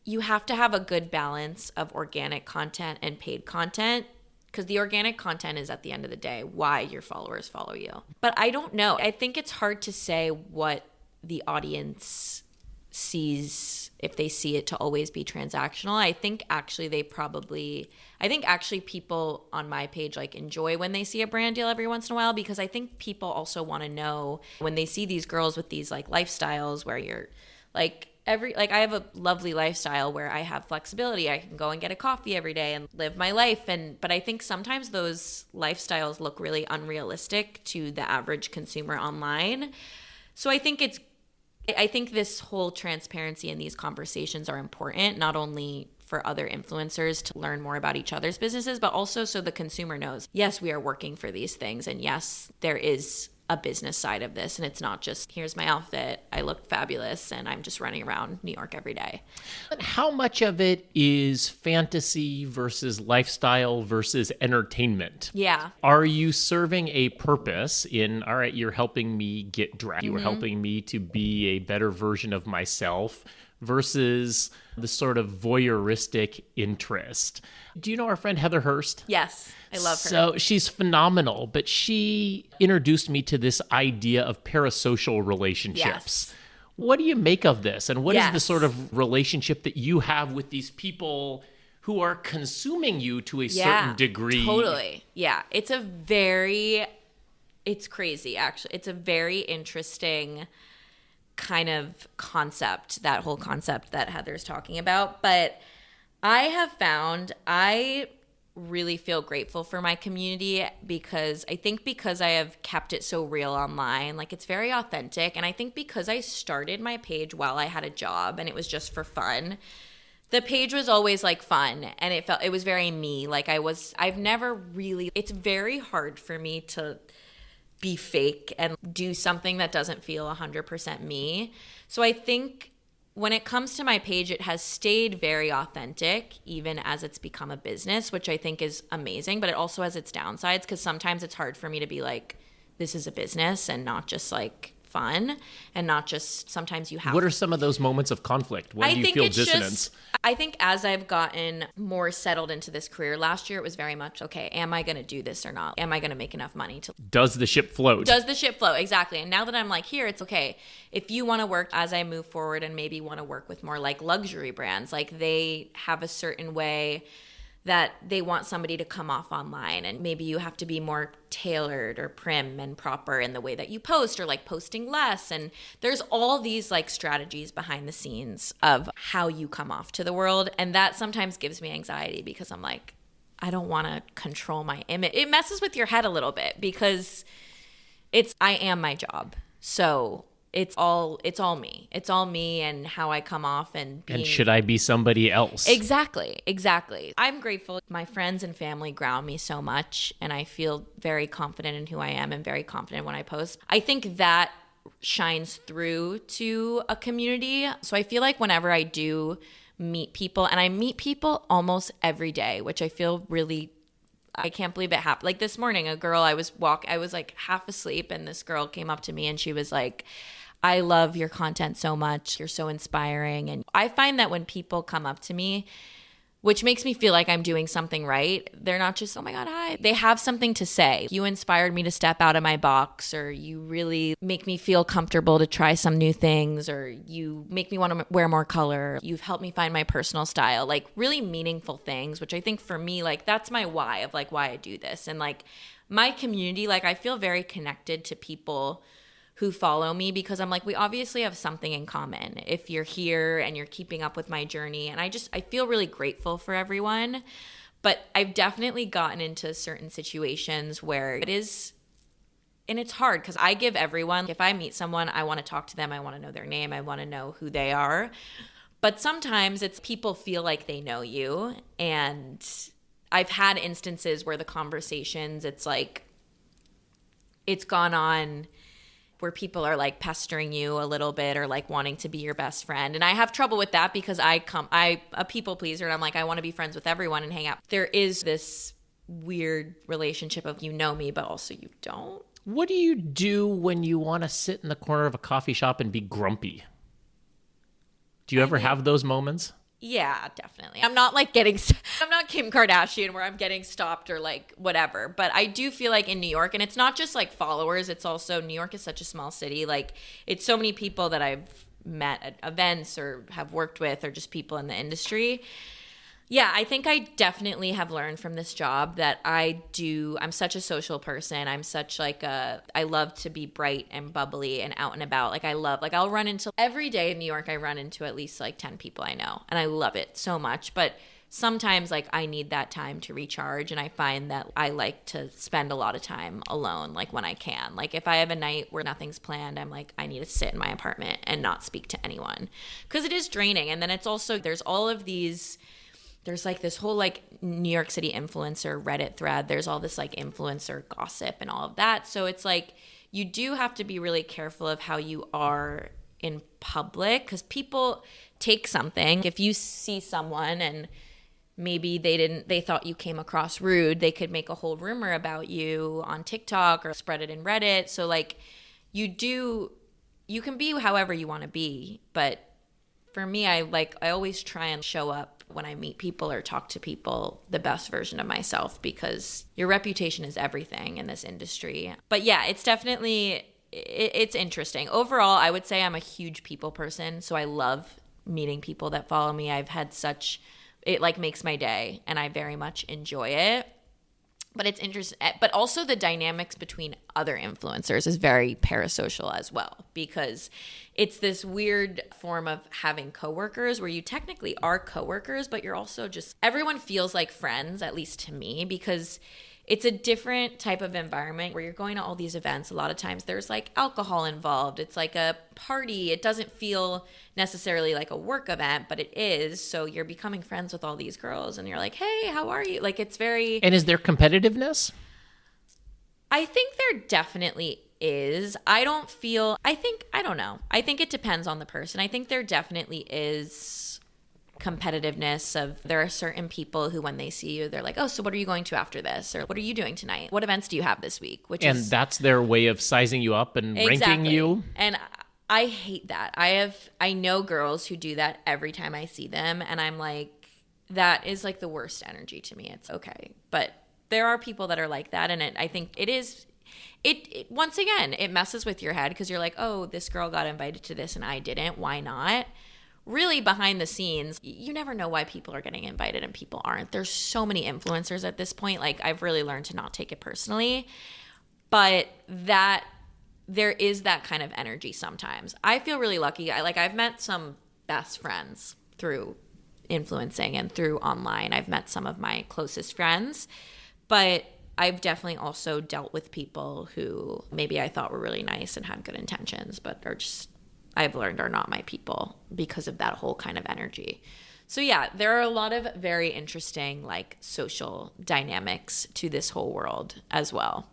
Speaker 1: you have to have a good balance of organic content and paid content, because the organic content is at the end of the day why your followers follow you. But I don't know. I think it's hard to say what the audience sees, if they see it to always be transactional. I think actually people on my page like enjoy when they see a brand deal every once in a while, because I think people also want to know when they see these girls with these like lifestyles where you're like, I have a lovely lifestyle where I have flexibility. I can go and get a coffee every day and live my life. But I think sometimes those lifestyles look really unrealistic to the average consumer online. So I think this whole transparency in these conversations are important, not only for other influencers to learn more about each other's businesses, but also so the consumer knows, yes, we are working for these things. And yes, there is a business side of this, and it's not just here's my outfit, I look fabulous, and I'm just running around New York every day.
Speaker 2: But how much of it is fantasy versus lifestyle versus entertainment?
Speaker 1: Yeah.
Speaker 2: Are you serving a purpose in, all right, you're helping me get dressed, you're helping me to be a better version of myself, versus the sort of voyeuristic interest? Do you know our friend Heather Hurst?
Speaker 1: Yes, I love her.
Speaker 2: So she's phenomenal, but she introduced me to this idea of parasocial relationships. Yes. What do you make of this? And what is the sort of relationship that you have with these people who are consuming you to a certain degree?
Speaker 1: Totally. Yeah. It's crazy, actually. It's a very interesting kind of concept, that whole concept that Heather's talking about. But I have found I really feel grateful for my community, because I have kept it so real online, like it's very authentic. And I think because I started my page while I had a job and it was just for fun, the page was always like fun, and it was very me. Like it's very hard for me to be fake and do something that doesn't feel 100% me. So I think when it comes to my page, it has stayed very authentic, even as it's become a business, which I think is amazing, but it also has its downsides, because sometimes it's hard for me to be like, this is a business and not just like fun and not just sometimes you have.
Speaker 2: What are some of those moments of conflict? When do you feel dissonance?
Speaker 1: I think as I've gotten more settled into this career, last year it was very much, okay, am I going to do this or not? Am I going to make enough money to...
Speaker 2: Does the ship float?
Speaker 1: Does the ship float? Exactly. And now that I'm like here, it's okay. If you want to work as I move forward and maybe want to work with more like luxury brands, like they have a certain way that they want somebody to come off online, and maybe you have to be more tailored or prim and proper in the way that you post, or like posting less. And there's all these like strategies behind the scenes of how you come off to the world. And that sometimes gives me anxiety because I'm like, I don't want to control my image. It messes with your head a little bit because I am my job. So it's all me. It's all me and how I come off and
Speaker 2: should I be somebody else?
Speaker 1: Exactly. I'm grateful. My friends and family ground me so much, and I feel very confident in who I am and very confident when I post. I think that shines through to a community. So I feel like whenever I do meet people, and I meet people almost every day, which I feel really, I can't believe it happened. Like this morning, I was like half asleep, and this girl came up to me and she was like, I love your content so much. You're so inspiring. And I find that when people come up to me, which makes me feel like I'm doing something right, they're not just, oh my God, hi. They have something to say. You inspired me to step out of my box, or you really make me feel comfortable to try some new things, or you make me want to wear more color. You've helped me find my personal style, like really meaningful things, which I think for me, like that's my why of like why I do this. And like my community, like I feel very connected to people who follow me because I'm like, we obviously have something in common if you're here and you're keeping up with my journey. And I feel really grateful for everyone. But I've definitely gotten into certain situations where it is, and it's hard because I give everyone, if I meet someone, I want to talk to them. I want to know their name. I want to know who they are. But sometimes it's people feel like they know you. And I've had instances where the conversations, it's like, it's gone on where people are like pestering you a little bit or like wanting to be your best friend. And I have trouble with that because I'm a people pleaser, and I'm like, I want to be friends with everyone and hang out. There is this weird relationship of you know me, but also you don't.
Speaker 2: What do you do when you want to sit in the corner of a coffee shop and be grumpy? Do you ever have those moments?
Speaker 1: Yeah, definitely. I'm not Kim Kardashian where I'm getting stopped or like whatever. But I do feel like in New York, and it's not just like followers, it's also New York is such a small city. Like it's so many people that I've met at events or have worked with or just people in the industry. Yeah, I think I definitely have learned from this job that I'm such a social person. I'm such I love to be bright and bubbly and out and about. I'll run into, every day in New York, I run into at least like 10 people I know. And I love it so much. But sometimes like I need that time to recharge. And I find that I like to spend a lot of time alone, like when I can. Like if I have a night where nothing's planned, I'm like, I need to sit in my apartment and not speak to anyone. Because it is draining. And then it's also, there's like this whole like New York City influencer Reddit thread. There's all this like influencer gossip and all of that. So it's like you do have to be really careful of how you are in public because people take something. If you see someone and maybe they thought you came across rude, they could make a whole rumor about you on TikTok or spread it in Reddit. So like you can be however you want to be. But for me, I always try and show up when I meet people or talk to people the best version of myself because your reputation is everything in this industry. But yeah, it's definitely, it's interesting. Overall, I would say I'm a huge people person. So I love meeting people that follow me. It like makes my day and I very much enjoy it. But it's interesting. But also the dynamics between other influencers is very parasocial as well because it's this weird form of having coworkers where you technically are coworkers, but you're also just, everyone feels like friends, at least to me, because it's a different type of environment where you're going to all these events. A lot of times there's like alcohol involved. It's like a party. It doesn't feel necessarily like a work event, but it is. So you're becoming friends with all these girls and you're like, hey, how are you? Like it's very...
Speaker 2: And is there competitiveness?
Speaker 1: I think there definitely is. I don't know. I think it depends on the person. I think there definitely is competitiveness of there are certain people who, when they see you, they're like, oh, so what are you going to after this? Or what are you doing tonight? What events do you have this week?
Speaker 2: And that's their way of sizing you up and ranking you.
Speaker 1: And I hate that. I know girls who do that every time I see them. And I'm like, that is like the worst energy to me. It's okay. But there are people that are like that. And I think it is, once again, it messes with your head because you're like, oh, this girl got invited to this and I didn't. Why not? Really behind the scenes, you never know why people are getting invited and people aren't. There's so many influencers at this point. Like, I've really learned to not take it personally. But that there is that kind of energy sometimes. I feel really lucky. I've met some best friends through influencing and through online. I've met some of my closest friends. But I've definitely also dealt with people who maybe I thought were really nice and had good intentions, but are just, I've learned, are not my people because of that whole kind of energy. So yeah, there are a lot of very interesting like social dynamics to this whole world as well.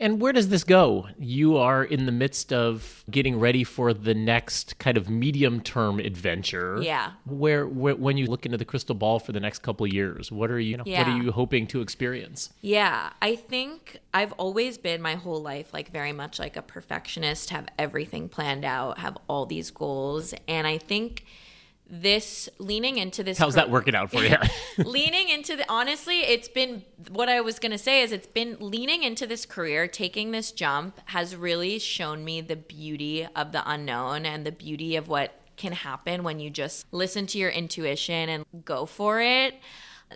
Speaker 2: And where does this go? You are in the midst of getting ready for the next kind of medium-term adventure.
Speaker 1: Yeah.
Speaker 2: Where when you look into the crystal ball for the next couple of years, what are you hoping to experience?
Speaker 1: Yeah, I think I've always been my whole life like very much like a perfectionist, have everything planned out, have all these goals, and I think this leaning into this.
Speaker 2: How's that working out for you?
Speaker 1: Leaning into honestly, it's been what I was going to say is it's been leaning into this career, taking this jump has really shown me the beauty of the unknown and the beauty of what can happen when you just listen to your intuition and go for it.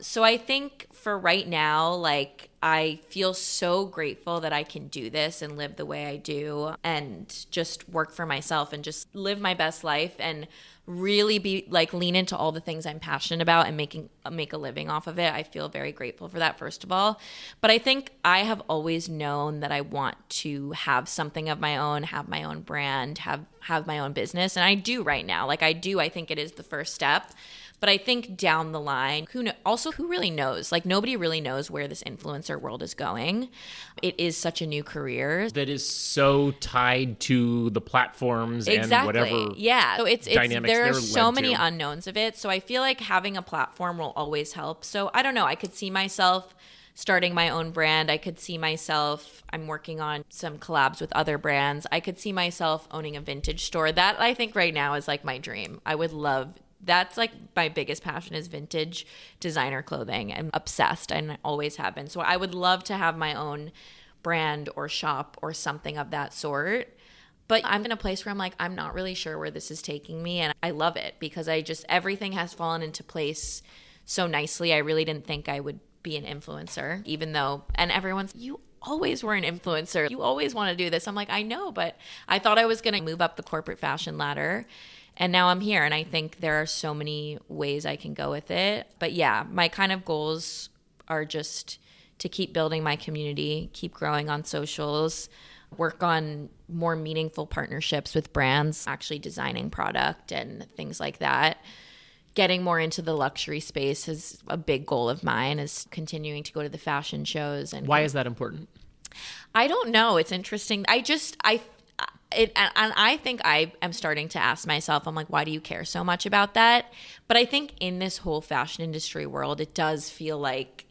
Speaker 1: So I think for right now, like I feel so grateful that I can do this and live the way I do and just work for myself and just live my best life and really be like lean into all the things I'm passionate about and make a living off of it. I feel very grateful for that, first of all. But I think I have always known that I want to have something of my own, have my own brand, have my own business. And I do right now. Like I think it is the first step. But I think down the line, who really knows? Like nobody really knows where this influencer world is going. It is such a new career
Speaker 2: that is so tied to the platforms and whatever.
Speaker 1: Yeah, so it's there are so many
Speaker 2: to.
Speaker 1: Unknowns of it. So I feel like having a platform will always help. So I don't know. I could see myself starting my own brand. I could see myself, I'm working on some collabs with other brands. I could see myself owning a vintage store. That I think right now is like my dream. I would love. That's like my biggest passion is vintage designer clothing. I'm obsessed and I always have been. So I would love to have my own brand or shop or something of that sort. But I'm in a place where I'm like, I'm not really sure where this is taking me. And I love it because everything has fallen into place so nicely. I really didn't think I would be an influencer, even though, and everyone's, you always were an influencer. You always want to do this. I'm like, I know, but I thought I was going to move up the corporate fashion ladder. And now I'm here, and I think there are so many ways I can go with it. But yeah, my kind of goals are just to keep building my community, keep growing on socials, work on more meaningful partnerships with brands, actually designing product and things like that. Getting more into the luxury space is a big goal of mine, is continuing to go to the fashion shows. And
Speaker 2: why is that important?
Speaker 1: I don't know. It's interesting. And I think I am starting to ask myself, I'm like, why do you care so much about that? But I think in this whole fashion industry world, it does feel like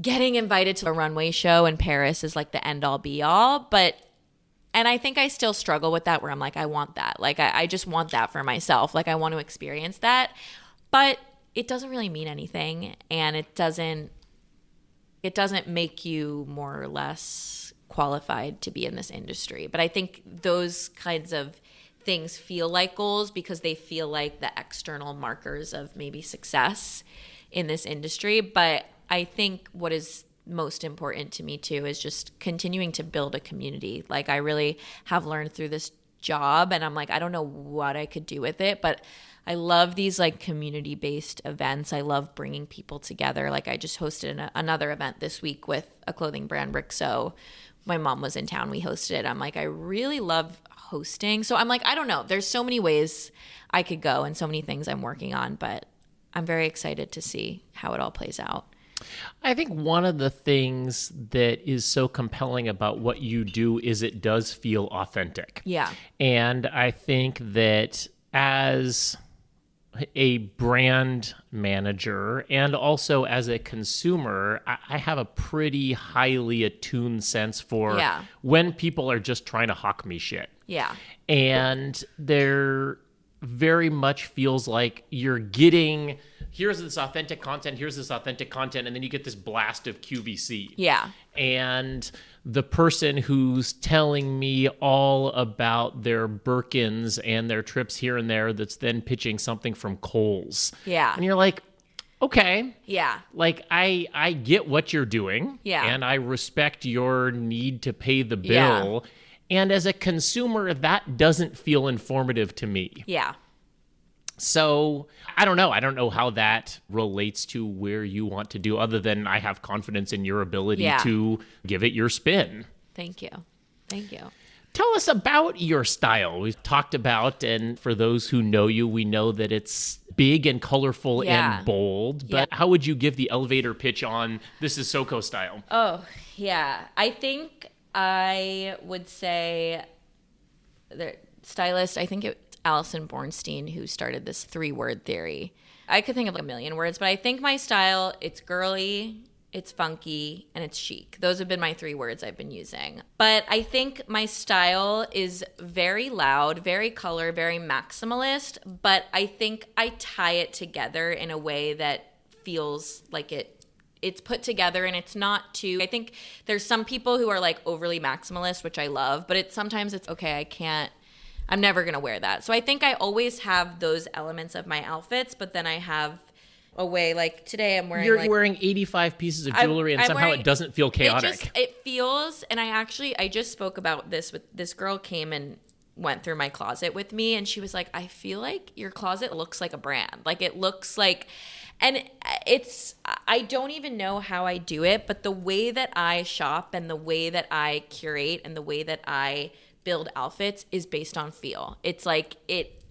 Speaker 1: getting invited to a runway show in Paris is like the end all be all. And I think I still struggle with that where I'm like, I want that. Like, I just want that for myself. Like, I want to experience that. But it doesn't really mean anything. And it doesn't make you more or less qualified to be in this industry. But I think those kinds of things feel like goals because they feel like the external markers of maybe success in this industry. But I think what is most important to me too is just continuing to build a community. Like I really have learned through this job and I'm like, I don't know what I could do with it, but I love these like community-based events. I love bringing people together. Like I just hosted another event this week with a clothing brand, Rixo. My mom was in town. We hosted it. I'm like, I really love hosting. So I'm like, I don't know. There's so many ways I could go and so many things I'm working on, but I'm very excited to see how it all plays out.
Speaker 2: I think one of the things that is so compelling about what you do is it does feel authentic.
Speaker 1: Yeah.
Speaker 2: And I think that as a brand manager and also as a consumer, I have a pretty highly attuned sense for when people are just trying to hawk me shit.
Speaker 1: Yeah.
Speaker 2: And there very much feels like you're getting, here's this authentic content, and then you get this blast of QVC.
Speaker 1: Yeah.
Speaker 2: And the person who's telling me all about their Birkins and their trips here and there that's then pitching something from Kohl's.
Speaker 1: Yeah.
Speaker 2: And you're like, okay.
Speaker 1: Yeah.
Speaker 2: Like, I get what you're doing.
Speaker 1: Yeah.
Speaker 2: And I respect your need to pay the bill. Yeah. And as a consumer, that doesn't feel informative to me.
Speaker 1: Yeah.
Speaker 2: So I don't know. I don't know how that relates to where you want to do, other than I have confidence in your ability to give it your spin.
Speaker 1: Thank you. Thank you.
Speaker 2: Tell us about your style. We've talked about, and for those who know you, we know that it's big and colorful and bold. But how would you give the elevator pitch on this is SoCo style?
Speaker 1: Oh, yeah. I think I would say the stylist, I think it's Alison Bornstein who started this 3-word theory. I could think of like a million words, but I think my style, it's girly, it's funky, and it's chic. Those have been my 3 words I've been using. But I think my style is very loud, very color, very maximalist, but I think I tie it together in a way that feels like it's put together and it's not too, I think there's some people who are like overly maximalist, which I love, but sometimes it's okay, I'm never going to wear that. So I think I always have those elements of my outfits, but then I have a way, like today I'm wearing
Speaker 2: You're wearing 85 pieces of jewelry and somehow it doesn't feel chaotic.
Speaker 1: It feels, and I just spoke about this with this girl came and went through my closet with me and she was like, I feel like your closet looks like a brand. Like it looks like, and I don't even know how I do it, but the way that I shop and the way that I curate and the way that I build outfits is based on feel. It's like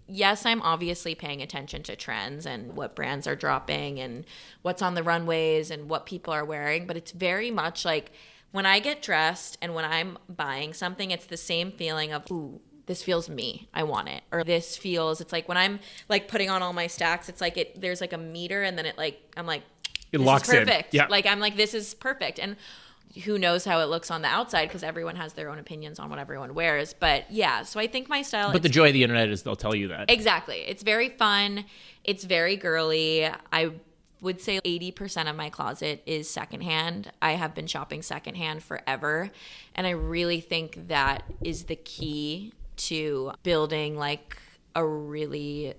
Speaker 1: yes, I'm obviously paying attention to trends and what brands are dropping and what's on the runways and what people are wearing, but it's very much like when I get dressed and when I'm buying something, it's the same feeling of, ooh, this feels me. I want it. Or this feels, it's like when I'm like putting on all my stacks, it's like there's like a meter and then I'm like,
Speaker 2: it locks in.
Speaker 1: Perfect.
Speaker 2: Yeah.
Speaker 1: Like I'm like, this is perfect. And who knows how it looks on the outside because everyone has their own opinions on what everyone wears. But yeah, so I think my style...
Speaker 2: But the joy of the internet is they'll tell you that.
Speaker 1: Exactly. It's very fun. It's very girly. I would say 80% of my closet is secondhand. I have been shopping secondhand forever. And I really think that is the key to building like a really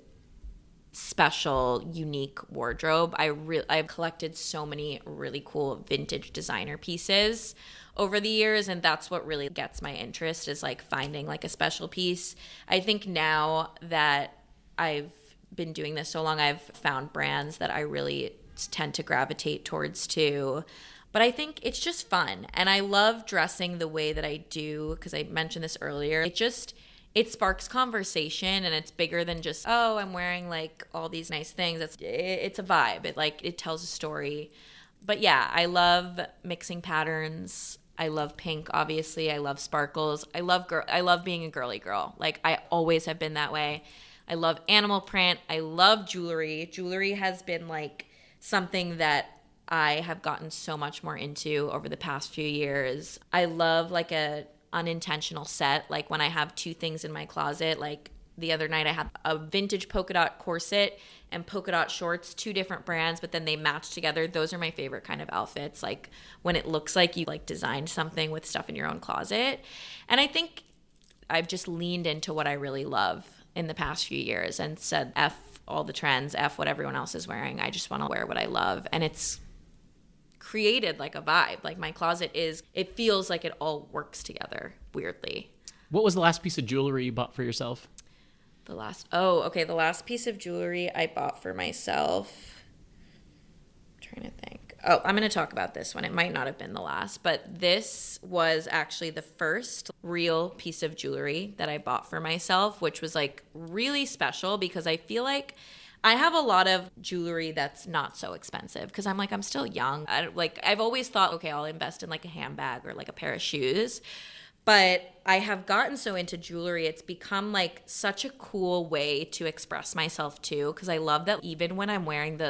Speaker 1: special, unique wardrobe. I've collected so many really cool vintage designer pieces over the years, and that's what really gets my interest is like finding like a special piece. I think now that I've been doing this so long, I've found brands that I really tend to gravitate towards too. But I think it's just fun, and I love dressing the way that I do because I mentioned this earlier. It sparks conversation and it's bigger than just, oh, I'm wearing like all these nice things. It's a vibe. It tells a story. But yeah, I love mixing patterns. I love pink, obviously. I love sparkles. I love being a girly girl. Like I always have been that way. I love animal print. I love jewelry. Jewelry has been like something that I have gotten so much more into over the past few years. I love like a unintentional set, like when I have 2 things in my closet. Like the other night I had a vintage polka dot corset and polka dot shorts, 2 different brands, but then they match together. Those are my favorite kind of outfits, like when it looks like you like designed something with stuff in your own closet. And I think I've just leaned into what I really love in the past few years and said F all the trends, F what everyone else is wearing. I just want to wear what I love. And it's created like a vibe. Like my closet it feels like it all works together weirdly.
Speaker 2: What was the last piece of jewelry you bought for yourself?
Speaker 1: The last piece of jewelry I bought for myself. I'm trying to think. Oh, I'm going to talk about this one. It might not have been the last, but this was actually the first real piece of jewelry that I bought for myself, which was like really special because I feel like I have a lot of jewelry that's not so expensive because I'm still young. I've always thought, okay, I'll invest in like a handbag or like a pair of shoes. But I have gotten so into jewelry, it's become like such a cool way to express myself too, because I love that even when I'm wearing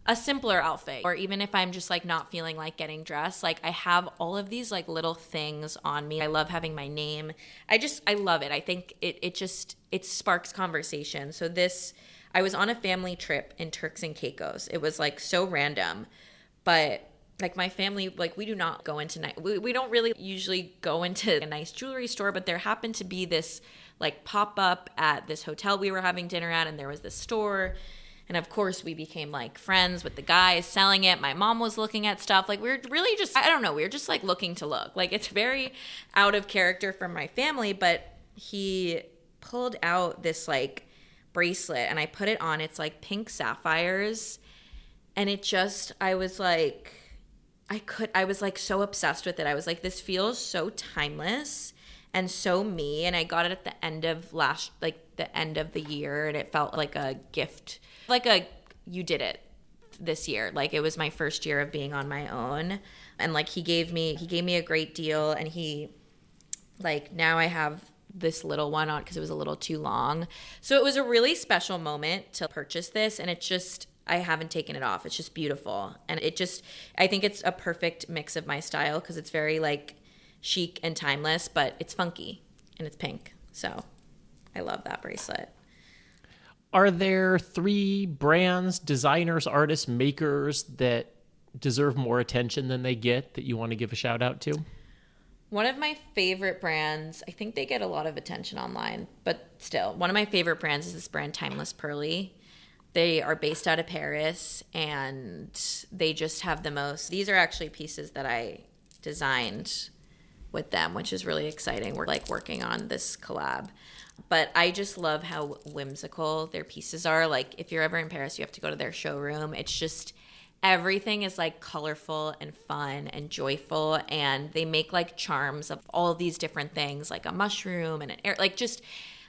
Speaker 1: a simpler outfit, or even if I'm just like not feeling like getting dressed, like I have all of these like little things on me. I love having my name. I love it. I think it sparks conversation. So I was on a family trip in Turks and Caicos. It was like so random, but like my family, like we do not go into we don't really usually go into a nice jewelry store, but there happened to be this like pop up at this hotel we were having dinner at, and there was this store. And of course, we became like friends with the guys selling it. My mom was looking at stuff. Like we were really just, I don't know, we were just like looking to look. Like it's very out of character from my family, but he pulled out this like bracelet and I put it on. It's like pink sapphires. And it just, I was like so obsessed with it. I was like, this feels so timeless and so me. And I got it at the end of the end of the year, and it felt like a gift, you did it this year. Like it was my first year of being on my own. And like he gave me a great deal, and he like, now I have this little one on because it was a little too long. So it was a really special moment to purchase this, and I haven't taken it off. It's just beautiful. And I think it's a perfect mix of my style because it's very like chic and timeless, but it's funky and it's pink. So I love that bracelet.
Speaker 2: Are there 3 brands, designers, artists, makers that deserve more attention than they get that you want to give a shout out to?
Speaker 1: One of my favorite brands, I think they get a lot of attention online, but still, one of my favorite brands is this brand Timeless Pearly. They are based out of Paris, and they just have these are actually pieces that I designed with them, which is really exciting. We're like working on this collab. But I just love how whimsical their pieces are. Like if you're ever in Paris, you have to go to their showroom. It's just everything is like colorful and fun and joyful, and they make like charms of all of these different things, like a mushroom and an air, like just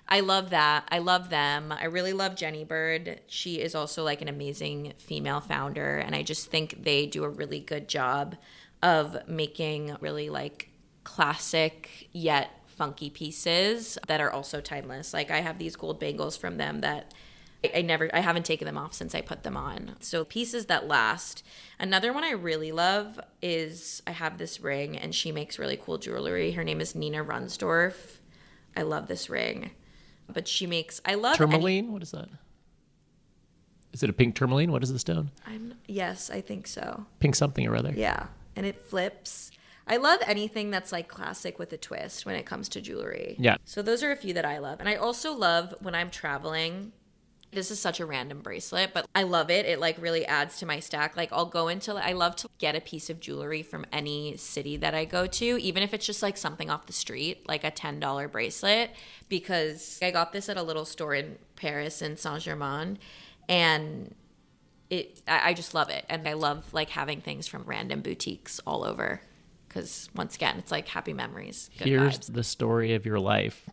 Speaker 1: I love that. I love them. I really love Jenny Bird. She is also like an amazing female founder, and I just think they do a really good job of making really like classic yet funky pieces that are also timeless. Like I have these gold bangles from them that I haven't taken them off since I put them on. So pieces that last. Another one I really love is I have this ring, and she makes really cool jewelry. Her name is Nina Runsdorf. I love this ring. But she makes, I love
Speaker 2: tourmaline. What is that? Is it a pink tourmaline? What is the stone?
Speaker 1: Yes, I think so.
Speaker 2: Pink something or other.
Speaker 1: Yeah, and it flips. I love anything that's like classic with a twist when it comes to jewelry.
Speaker 2: Yeah.
Speaker 1: So those are a few that I love. And I also love when I'm traveling. This is such a random bracelet, but I love it. It like really adds to my stack. Like I love to get a piece of jewelry from any city that I go to, even if it's just like something off the street, like a $10 bracelet, because I got this at a little store in Paris in Saint-Germain, and I just love it. And I love like having things from random boutiques all over, because once again, it's like happy memories.
Speaker 2: Here's
Speaker 1: vibes.
Speaker 2: The story of your life.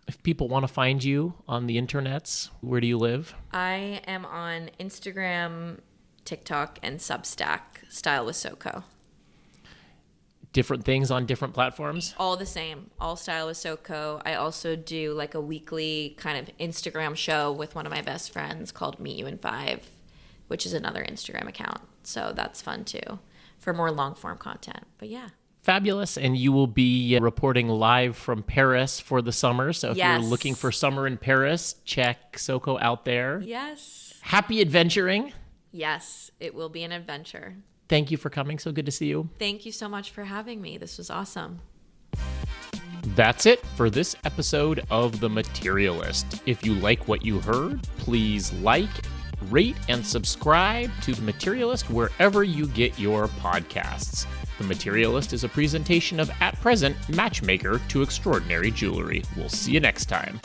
Speaker 2: If people want to find you on the internets, where do you live?
Speaker 1: I am on Instagram, TikTok, and Substack, Style with SoCo.
Speaker 2: Different things on different platforms?
Speaker 1: All the same. All Style with SoCo. I also do like a weekly kind of Instagram show with one of my best friends called Meet You in 5, which is another Instagram account. So that's fun too for more long form content. But yeah.
Speaker 2: Fabulous. And you will be reporting live from Paris for the summer. So if you're looking for summer in Paris, check SoCo out there.
Speaker 1: Yes.
Speaker 2: Happy adventuring.
Speaker 1: Yes, it will be an adventure.
Speaker 2: Thank you for coming. So good to see you.
Speaker 1: Thank you so much for having me. This was awesome.
Speaker 2: That's it for this episode of The Materialist. If you like what you heard, please like, rate, and subscribe to The Materialist wherever you get your podcasts. The Materialist is a presentation of At Present, Matchmaker to Extraordinary Jewelry. We'll see you next time.